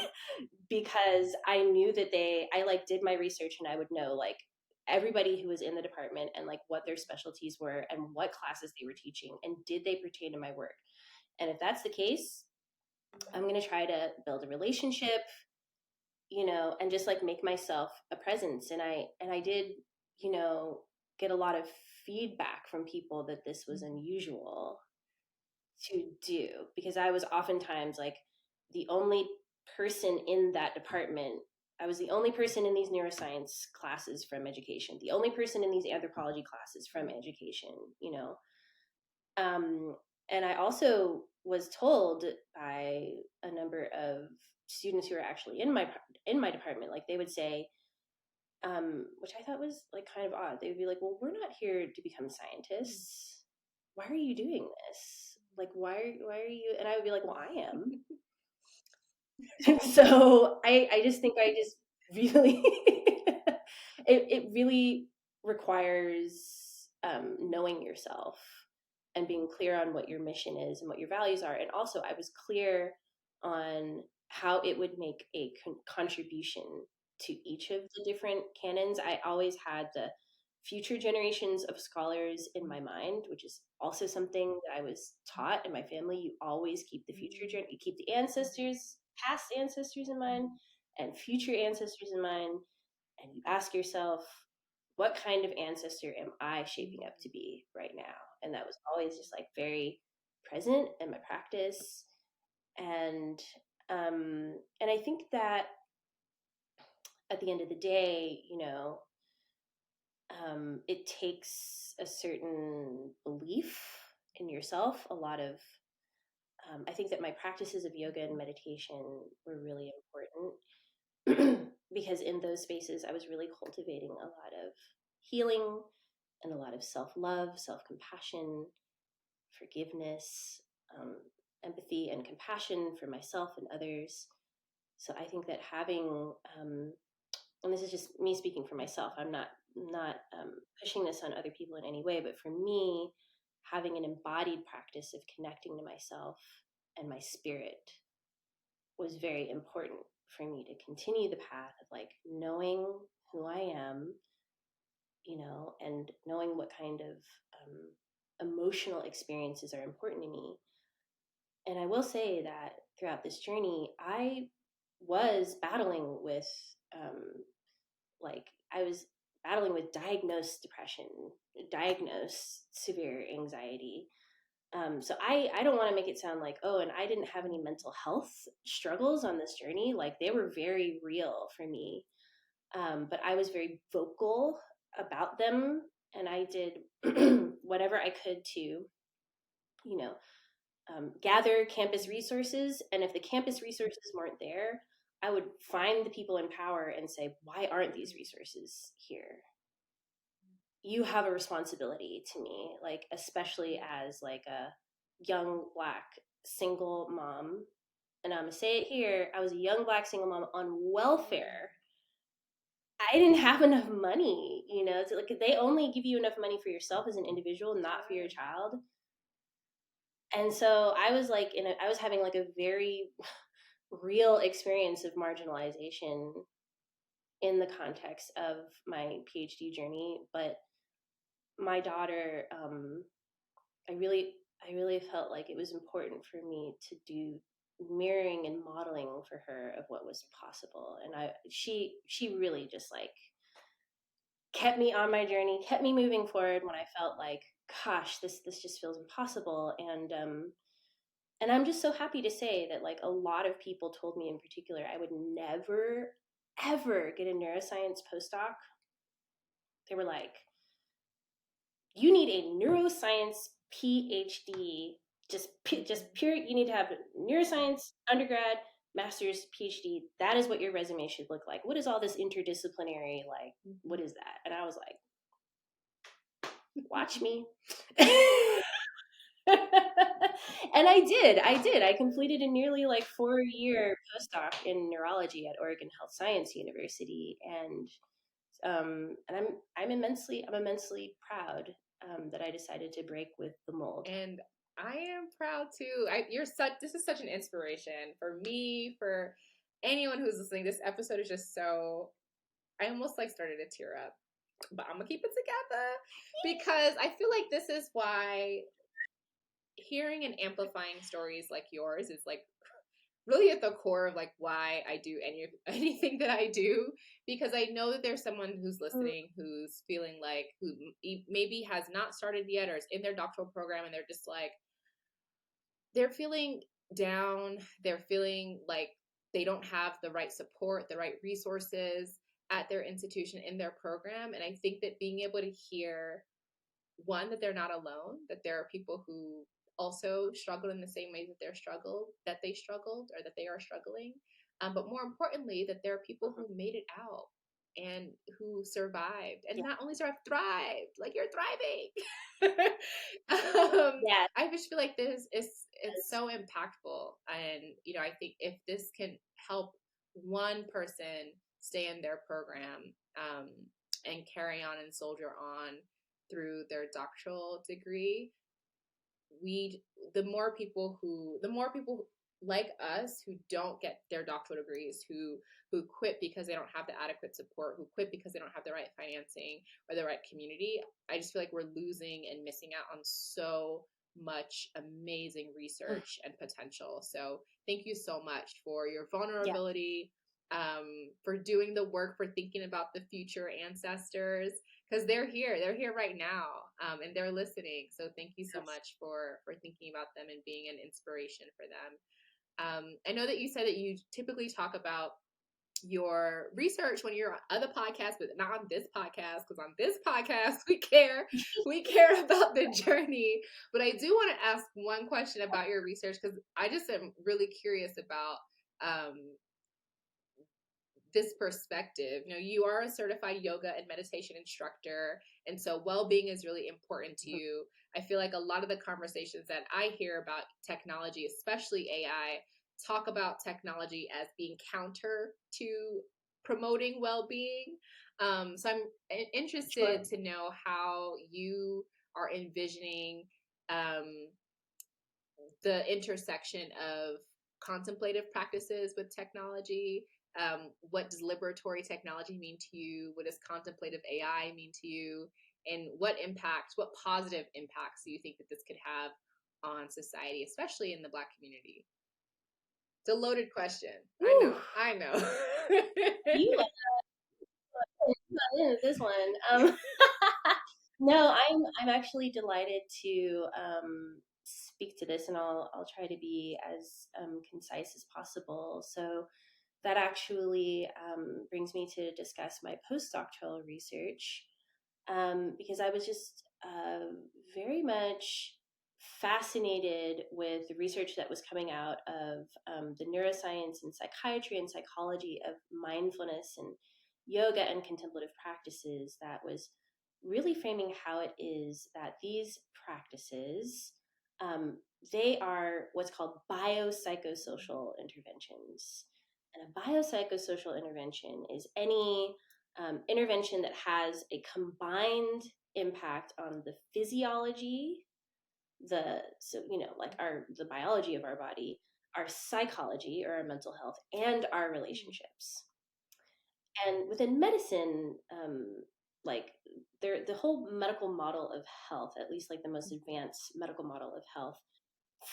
Speaker 2: because I knew that I like did my research and I would know like everybody who was in the department and like what their specialties were and what classes they were teaching and did they pertain to my work. And if that's the case, I'm going to try to build a relationship, and just like make myself a presence. And I did, get a lot of feedback from people that this was unusual to do because I was oftentimes like the only person in that department. I was the only person in these neuroscience classes from education, the only person in these anthropology classes from education, and I also was told by a number of students who are actually in my department, like they would say, which I thought was like kind of odd. They would be like, well, we're not here to become scientists. Why are you doing this? Like, why are you? And I would be like, well, I am. So I just think I just really, it really requires knowing yourself and being clear on what your mission is and what your values are. And also, I was clear on how it would make a contribution to each of the different canons. I always had the future generations of scholars in my mind, which is also something that I was taught in my family. You always keep the future, you keep the ancestors, past ancestors in mind, and future ancestors in mind, and you ask yourself, what kind of ancestor am I shaping up to be right now? And that was always just like very present in my practice. And I think that at the end of the day, it takes a certain belief in yourself. A lot of, I think that my practices of yoga and meditation were really important because in those spaces, I was really cultivating a lot of healing and a lot of self love, self compassion, forgiveness, empathy, and compassion for myself and others. So I think that having, and this is just me speaking for myself, I'm not pushing this on other people in any way, but for me, having an embodied practice of connecting to myself and my spirit was very important for me to continue the path of like knowing who I am, and knowing what kind of emotional experiences are important to me. And I will say that throughout this journey, I was battling with, like, I was battling with diagnosed depression, diagnosed severe anxiety. So I don't want to make it sound like, oh, and I didn't have any mental health struggles on this journey. Like, they were very real for me. But I was very vocal about them, and I did whatever I could to, gather campus resources. And if the campus resources weren't there, I would find the people in power and say, why aren't these resources here? You have a responsibility to me, like, especially as like a young Black single mom. And I'm gonna say it here, I was a young Black single mom on welfare. I didn't have enough money, to, like, they only give you enough money for yourself as an individual, not for your child. And so I was like, I was having like a very real experience of marginalization in the context of my PhD journey. But my daughter, I really felt like it was important for me to do mirroring and modeling for her of what was possible. And she really just like kept me on my journey, kept me moving forward when I felt like, gosh, this just feels impossible. And I'm just so happy to say that, like, a lot of people told me in particular I would never ever get a neuroscience postdoc. They were like, you need a neuroscience PhD, just pure, you need to have neuroscience undergrad, master's, PhD. That is what your resume should look like. What is all this interdisciplinary, like, what is that? And I was like, watch me. And I completed a nearly like 4-year postdoc in neurology at Oregon Health Science University. And I'm immensely proud that I decided to break with the mold.
Speaker 1: And I am proud too. This is such an inspiration for me, for anyone who's listening. This episode is just so, I almost like started to tear up, but I'm gonna keep it together because I feel like this is why hearing and amplifying stories like yours is like really at the core of like why I do anything that I do, because I know that there's someone who's listening who's feeling like, who maybe has not started yet or is in their doctoral program, and they're just like, they're feeling down, they're feeling like they don't have the right support, the right resources at their institution, in their program. And I think that being able to hear, one, that they're not alone, that there are people who also struggle in the same way that they struggled, or that they are struggling, but more importantly, that there are people who made it out and who survived, and
Speaker 2: Yeah.
Speaker 1: not only survived, thrived. Like, you're thriving.
Speaker 2: Yeah.
Speaker 1: I just feel like it's so impactful, and I think if this can help one person stay in their program, and carry on and soldier on through their doctoral degree, we the more people like us who don't get their doctoral degrees, who quit because they don't have the adequate support, who quit because they don't have the right financing or the right community. I just feel like we're losing and missing out on so much amazing research and potential. So thank you so much for your
Speaker 2: Yeah.
Speaker 1: vulnerability, for doing the work, for thinking about the future ancestors, because they're here right now, and they're listening. So thank you so much for thinking about them and being an inspiration for them. I know that you said that you typically talk about your research when you're on other podcasts, but not on this podcast, because on this podcast we care about the journey. But I do want to ask one question about your research, because I just am really curious about this perspective. You are a certified yoga and meditation instructor, and so well-being is really important to you. I feel like a lot of the conversations that I hear about technology, especially AI, talk about technology as being counter to promoting well-being. So I'm interested to know how you are envisioning the intersection of contemplative practices with technology. What does liberatory technology mean to you? What does contemplative AI mean to you? And what positive impacts do you think that this could have on society, especially in the Black community? It's a loaded question.
Speaker 2: Ooh,
Speaker 1: I know.
Speaker 2: you this one. No, I'm actually delighted to speak to this, and I'll try to be as concise as possible. So that actually brings me to discuss my postdoctoral research, because I was just very much fascinated with the research that was coming out of the neuroscience and psychiatry and psychology of mindfulness and yoga and contemplative practices that was really framing how it is that these practices, they are what's called biopsychosocial interventions. And a biopsychosocial intervention is any intervention that has a combined impact on the physiology, the biology of our body, our psychology or our mental health, and our relationships. And within medicine, like the whole medical model of health, at least like the most advanced medical model of health,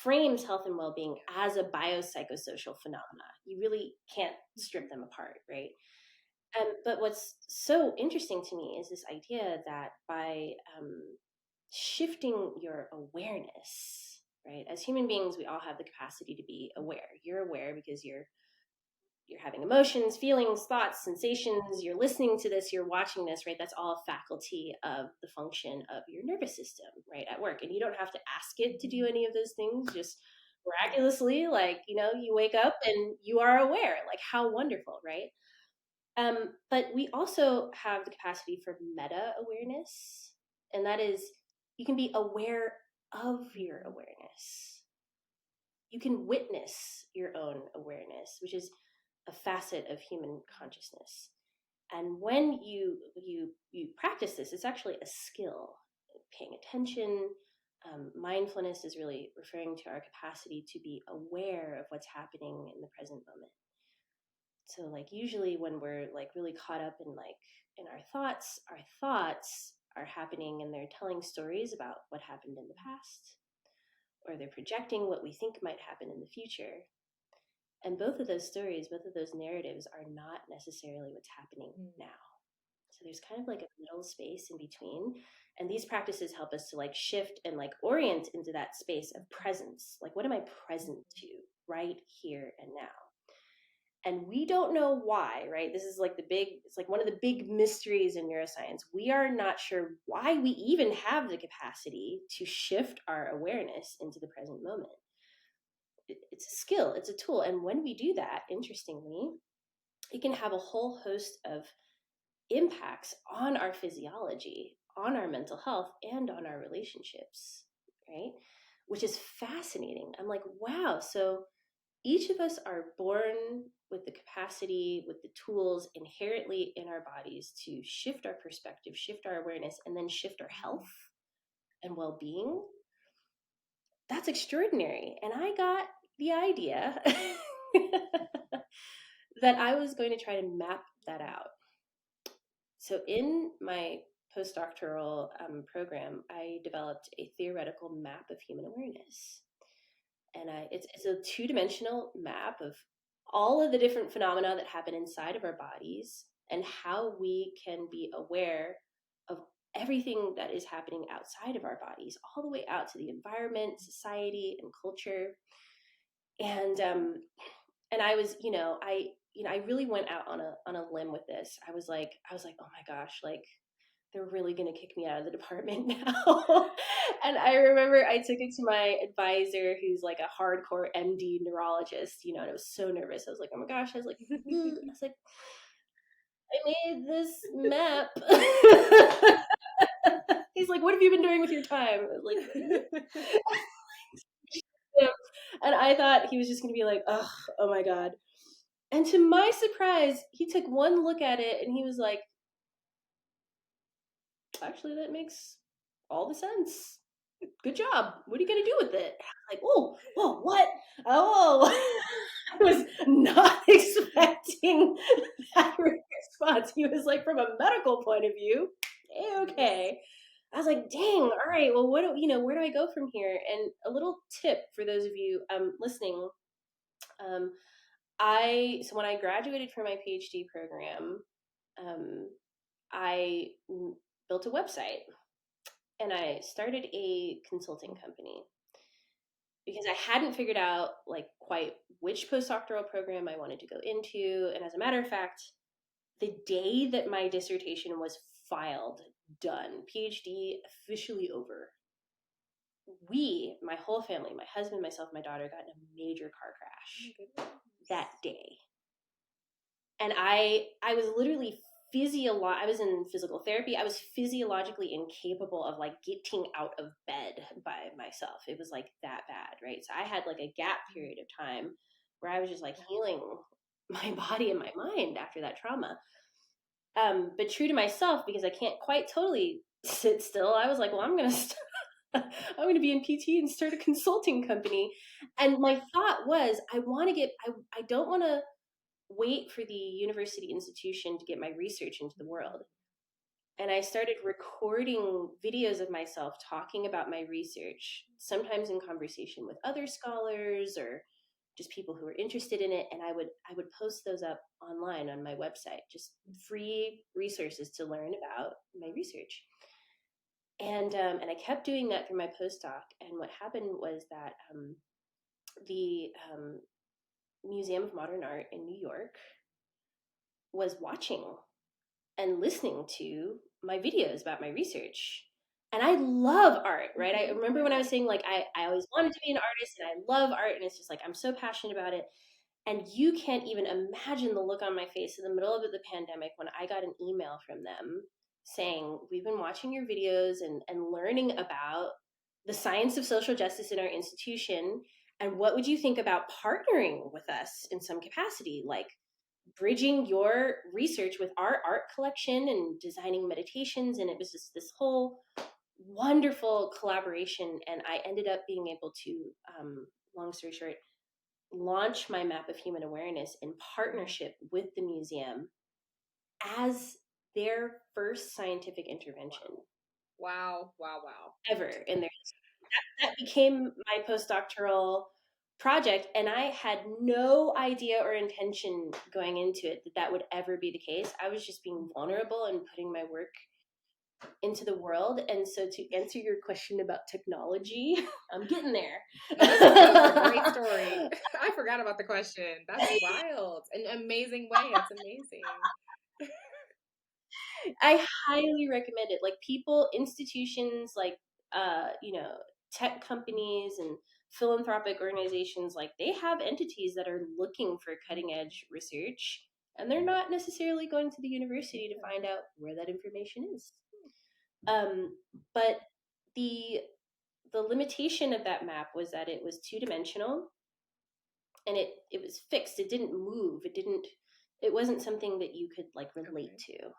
Speaker 2: frames health and well-being as a biopsychosocial phenomena. You really can't strip them apart, right? But what's so interesting to me is this idea that by shifting your awareness, right? As human beings, we all have the capacity to be aware. You're aware because you're having emotions, feelings, thoughts, sensations, you're listening to this, you're watching this, right? That's all a faculty of the function of your nervous system, right, at work. And you don't have to ask it to do any of those things, just miraculously, like, you wake up and you are aware. Like, how wonderful, right? But we also have the capacity for meta awareness, and that is you can be aware of your awareness. You can witness your own awareness, which is a facet of human consciousness. And when you practice this, it's actually a skill. Paying attention, mindfulness is really referring to our capacity to be aware of what's happening in the present moment. So like usually when we're like really caught up in our thoughts are happening and they're telling stories about what happened in the past, or they're projecting what we think might happen in the future. And both of those stories, both of those narratives are not necessarily what's happening now. So there's kind of like a middle space in between. And these practices help us to like shift and like orient into that space of presence. Like, what am I present to right here and now? And we don't know why, right? This is like it's like one of the big mysteries in neuroscience. We are not sure why we even have the capacity to shift our awareness into the present moment. It's a skill, it's a tool. And when we do that, interestingly, it can have a whole host of impacts on our physiology, on our mental health, and on our relationships, right? Which is fascinating. I'm like, wow. So each of us are born with the capacity, with the tools inherently in our bodies to shift our perspective, shift our awareness, and then shift our health and well-being. That's extraordinary. And I got the idea that I was going to try to map that out. So in my postdoctoral program, I developed a theoretical map of human awareness. And it's a two-dimensional map of all of the different phenomena that happen inside of our bodies and how we can be aware of everything that is happening outside of our bodies, all the way out to the environment, society, and culture. And I was, I really went out on a limb with this. I was like, oh my gosh, like they're really going to kick me out of the department now. And I remember I took it to my advisor, who's like a hardcore MD neurologist, and I was so nervous. I was like, oh my gosh, I was like, I made this map. He's like, what have you been doing with your time? I was like, and I thought he was just going to be like, oh my God. And to my surprise, he took one look at it and he was like, actually, that makes all the sense. Good job. What are you going to do with it? I was like, what? Oh, I was not expecting that response. He was like, from a medical point of view, okay. I was like, dang, all right, well, where do I go from here? And a little tip for those of you listening, so when I graduated from my PhD program, I built a website and I started a consulting company because I hadn't figured out like quite which postdoctoral program I wanted to go into. And as a matter of fact, the day that my dissertation was filed, done, PhD officially over, my whole family, my husband, myself, my daughter, got in a major car crash that day. And I was literally I was in physical therapy. I was physiologically incapable of like getting out of bed by myself. It was like that bad, right? So I had like a gap period of time where I was just like healing my body and my mind after that trauma. But true to myself, because I can't quite totally sit still, I was like, well, I'm going to be in PT and start a consulting company. And my thought was, I don't want to wait for the university institution to get my research into the world. And I started recording videos of myself talking about my research, sometimes in conversation with other scholars or just people who were interested in it. And I would post those up online on my website, just free resources to learn about my research. And I kept doing that through my postdoc. And what happened was that the Museum of Modern Art in New York was watching and listening to my videos about my research. And I love art, right? I remember when I was saying like I always wanted to be an artist and I love art, and it's just like I'm so passionate about it. And you can't even imagine the look on my face in the middle of the pandemic when I got an email from them saying, we've been watching your videos and learning about the science of social justice in our institution. And what would you think about partnering with us in some capacity? Like bridging your research with our art collection and designing meditations. And it was just this whole wonderful collaboration. And I ended up being able to, long story short, launch my map of human awareness in partnership with the museum as their first scientific intervention.
Speaker 1: Wow.
Speaker 2: Ever in their that became my postdoctoral project, and I had no idea or intention going into it that would ever be the case. I was just being vulnerable and putting my work into the world. And so to answer your question about technology, I'm getting there.
Speaker 1: That's a great story. I forgot about the question. That's wild. An amazing way. That's amazing.
Speaker 2: I highly recommend it. Like people, institutions, like tech companies and philanthropic organizations, like they have entities that are looking for cutting edge research and they're not necessarily going to the university to find out where that information is. But the limitation of that map was that it was two-dimensional, and it was fixed. It didn't move. It wasn't something that you could like relate to.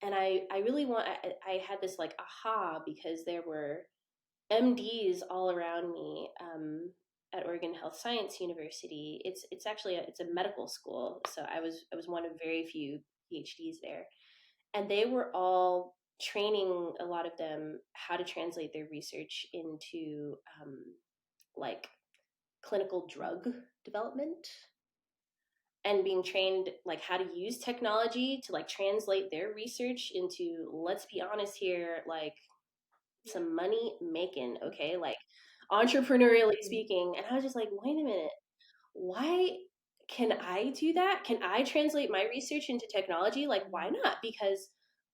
Speaker 2: And I really I had this like aha, because there were MDs all around me at Oregon Health Science University. It's actually it's a medical school, so I was one of very few Ph.D.s there, and they were all training, a lot of them, how to translate their research into like clinical drug development, and being trained like how to use technology to like translate their research into, let's be honest here, like some money making, okay, like entrepreneurially speaking. And I was just like, wait a minute, why can I do that? Can I translate my research into technology? Like, why not? Because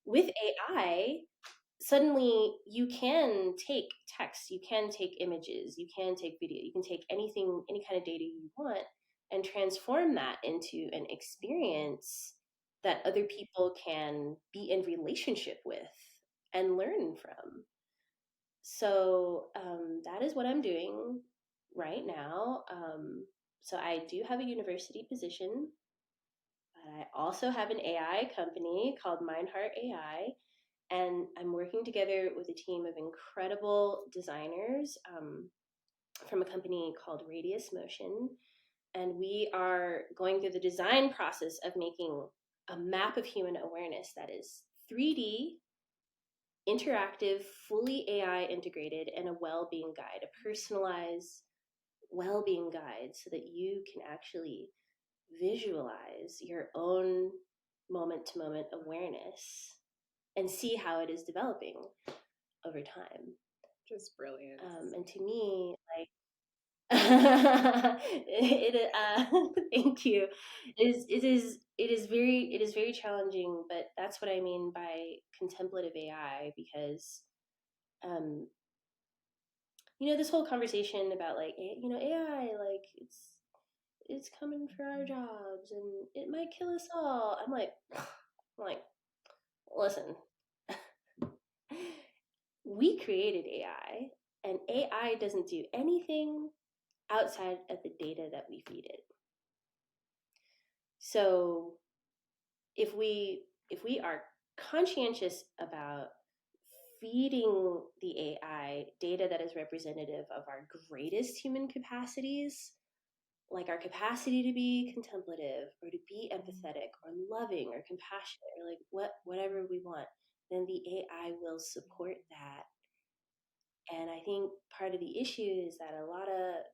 Speaker 2: with AI, suddenly you can take text, you can take images, you can take video, you can take anything, any kind of data you want, and transform that into an experience that other people can be in relationship with and learn from. So that is what I'm doing right now. So I do have a university position, but I also have an AI company called MindHeart AI, and I'm working together with a team of incredible designers from a company called Radius Motion. And we are going through the design process of making a map of human awareness that is 3D, interactive, fully AI integrated, and a well-being guide, a personalized well-being guide, so that you can actually visualize your own moment-to-moment awareness and see how it is developing over time.
Speaker 1: Just brilliant.
Speaker 2: And to me, like, thank you. It is very challenging, but that's what I mean by contemplative AI, because this whole conversation about like, AI, like it's coming for our jobs and it might kill us all. I'm like, listen, we created AI, and AI doesn't do anything outside of the data that we feed it. So if we are conscientious about feeding the AI data that is representative of our greatest human capacities, like our capacity to be contemplative or to be empathetic or loving or compassionate, or like whatever we want, then the AI will support that. And I think part of the issue is that a lot of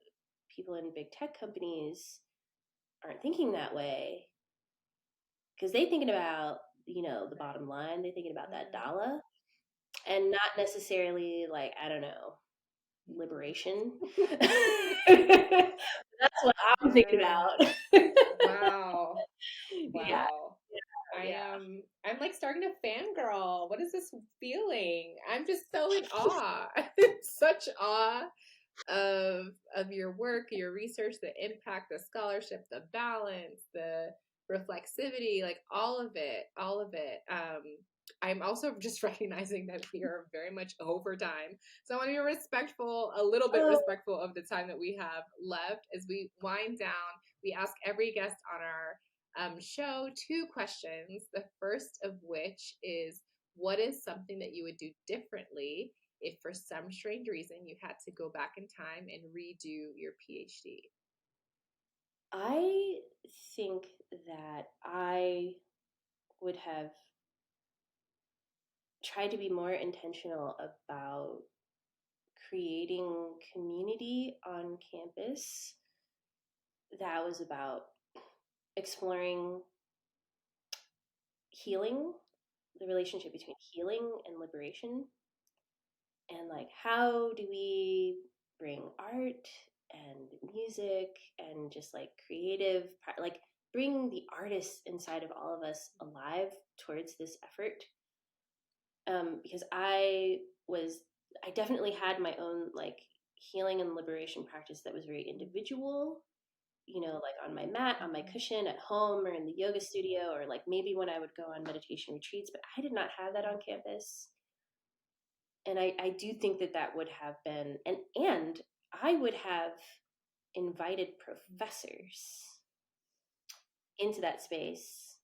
Speaker 2: people in big tech companies aren't thinking that way, because they're thinking about, the bottom line. They're thinking about that dollar, and not necessarily like, I don't know, liberation. That's what I'm thinking about.
Speaker 1: Wow.
Speaker 2: Yeah.
Speaker 1: I'm like starting to fangirl. What is this feeling? I'm just so in awe. Such awe of your work, your research, the impact, the scholarship, the balance, the reflexivity, like all of it. I'm also just recognizing that we are very much over time. So I want to be respectful, a little bit respectful of the time that we have left as we wind down. We ask every guest on our show 2 questions. The first of which is, what is something that you would do differently if for some strange reason you had to go back in time and redo your PhD?
Speaker 2: I think that I would have tried to be more intentional about creating community on campus that was about exploring healing, the relationship between healing and liberation, and like, how do we bring art and music and just like creative, like bring the artists inside of all of us alive towards this effort. Because I definitely had my own like healing and liberation practice that was very individual, like on my mat, on my cushion at home, or in the yoga studio, or like maybe when I would go on meditation retreats, but I did not have that on campus. And I do think that would have been, and I would have invited professors into that space,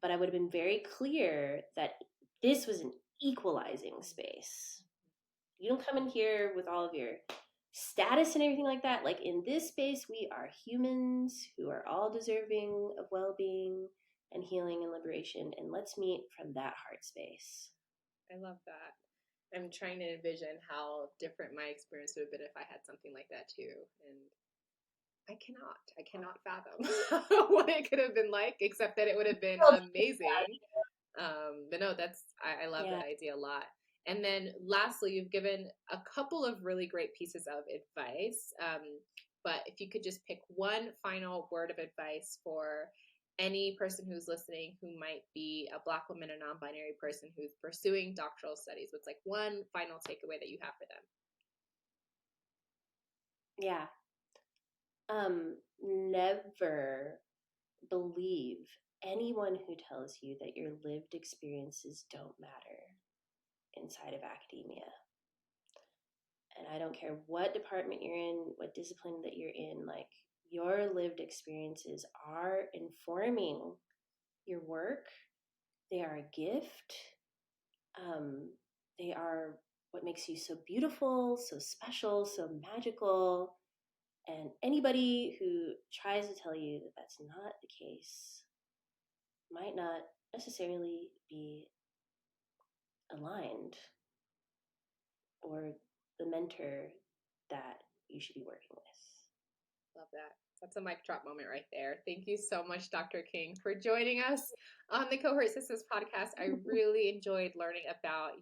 Speaker 2: but I would have been very clear that this was an equalizing space. You don't come in here with all of your status and everything like that. Like in this space, we are humans who are all deserving of well-being and healing and liberation. And let's meet from that heart space.
Speaker 1: I love that. I'm trying to envision how different my experience would have been if I had something like that too. And I cannot fathom what it could have been like, except that it would have been amazing. But no, I love that idea a lot. And then lastly, you've given a couple of really great pieces of advice. But if you could just pick one final word of advice for any person who's listening who might be a Black woman or non-binary person who's pursuing doctoral studies, what's like one final takeaway that you have for them?
Speaker 2: Yeah. Never believe anyone who tells you that your lived experiences don't matter inside of academia. And I don't care what department you're in, what discipline that you're in, like your lived experiences are informing your work. They are a gift. They are what makes you so beautiful, so special, so magical. And anybody who tries to tell you that that's not the case might not necessarily be aligned or the mentor that you should be working with.
Speaker 1: Love that. That's a mic drop moment right there. Thank you so much, Dr. King, for joining us on the Cohort Sisters podcast. I really enjoyed learning about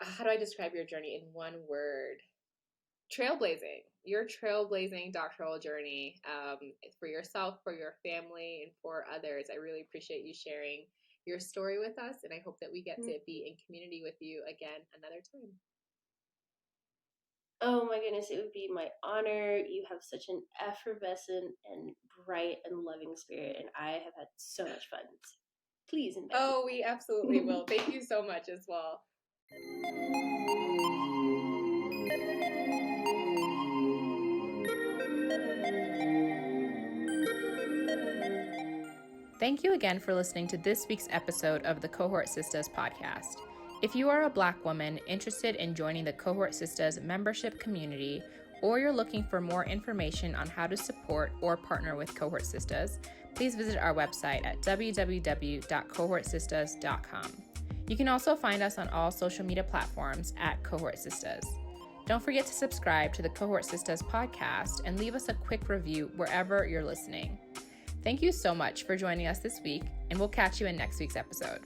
Speaker 1: how do I describe your journey in one word? Your trailblazing doctoral journey for yourself, for your family, and for others. I really appreciate you sharing your story with us, and I hope that we get to be in community with you again another time.
Speaker 2: Oh my goodness, it would be my honor. You have such an effervescent and bright and loving spirit, and I have had so much fun. Please invite me.
Speaker 1: Oh, we absolutely will. Thank you so much as well. Thank you again for listening to this week's episode of the Cohort Sisters podcast. If you are a Black woman interested in joining the Cohort Sisters membership community, or you're looking for more information on how to support or partner with Cohort Sisters, please visit our website at www.cohortsisters.com. You can also find us on all social media platforms at Cohort Sisters. Don't forget to subscribe to the Cohort Sisters podcast and leave us a quick review wherever you're listening. Thank you so much for joining us this week, and we'll catch you in next week's episode.